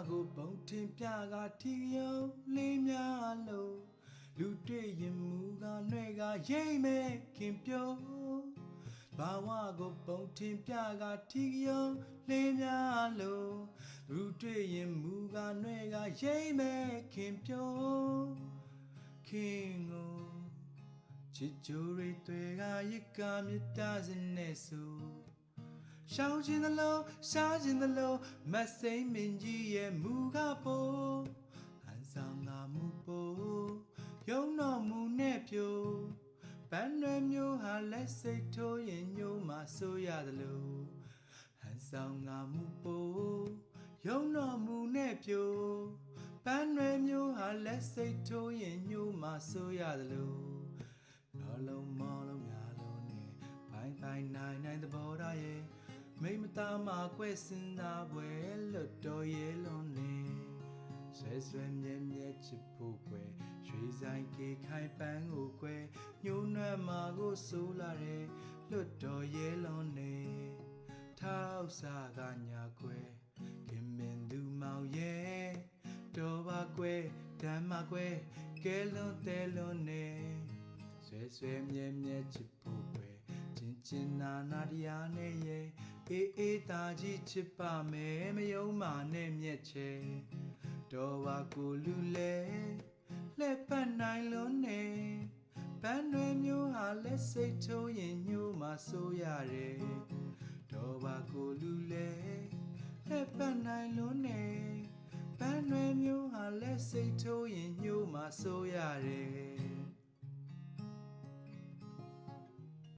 ကိုပုံတင်ပြကတီရုံလေးများလို့လူတွေ့ရင်မူကနှဲ့ကရိမ့်မဲ့ခင်ပြုံးဘာဝကိုပုံတင်ပြကတီရုံလေးများလို့လူတွေ့ရင်မူကနှဲ့ကရိမ့်မဲ့ခင်ပြုံးခင်ကိုချစ်ကြိုးရိတ်တွေကရစ်ကမြတ်တာစနဲ့ဆိုရှောင်းခြင်းသလုံးရှားခြင်းသလုံးမစိမ့်မင်းကြီးရဲ့မူကပို့ဟန်ဆောင်ငါမူပို့ယုံတော်မူနဲ့ပြိုပန်းရွယ်မျိုးဟာလက်စိတ်ထိုးရင်ညို့မှဆိုရသလိုဟန်ဆောင်ငါမူပို့ယုံတော်မူနဲ့ပြိုပန်းရွယ်မျိုးဟာလက်စိတ်ထိုးရင်ညို့မှဆိုရသလိုလောလုံးမောလုံးများလုံးနဲ့ဘိုင်းနိုင်သဘောထားရဲ့မိမသားမှာကွဲစင်သာပွဲလွတ်တော်ရဲ့လုံးနဲ့ဆွဲမြဲချစ်ဖို့ကွယ်ရွှေဆိုင်ကေခိုင်ပန်းကိုကွယ်ညှိုးနှွမ်းမှာကိုဆိုလာတဲ့လွတ်တော်ရဲ့လုံးနဲ့ထောက်စားကညာကွယ်ခင်မင်သူမောင်ရဲ့တော်ပါကွယ်ဓမ္မကွယ်ကဲလွန်တဲလွန်နဲ့ဆွဲမြဲချစ်ဖို့ကွယ်ချင်းနာတရားနဲ့ရဲ့အေးတာကြီးချစ်ပါမယ်မယုံမာနဲ့မြက်ချဲတော်ပါကိုလူလဲလက်ပတ်နိုင်လုံးနဲ့ပန်းရွယ်မျိုးဟာလက်စိတ်ထိုးရင်ညို့မှဆိုရတယ်တော်ပါကိုလူလဲလက်ပတ်နိုင်လုံးနဲ့ပန်းရွယ်မျိုးဟာလက်စိတ်ထိုးရင်ညို့မှဆိုရတယ်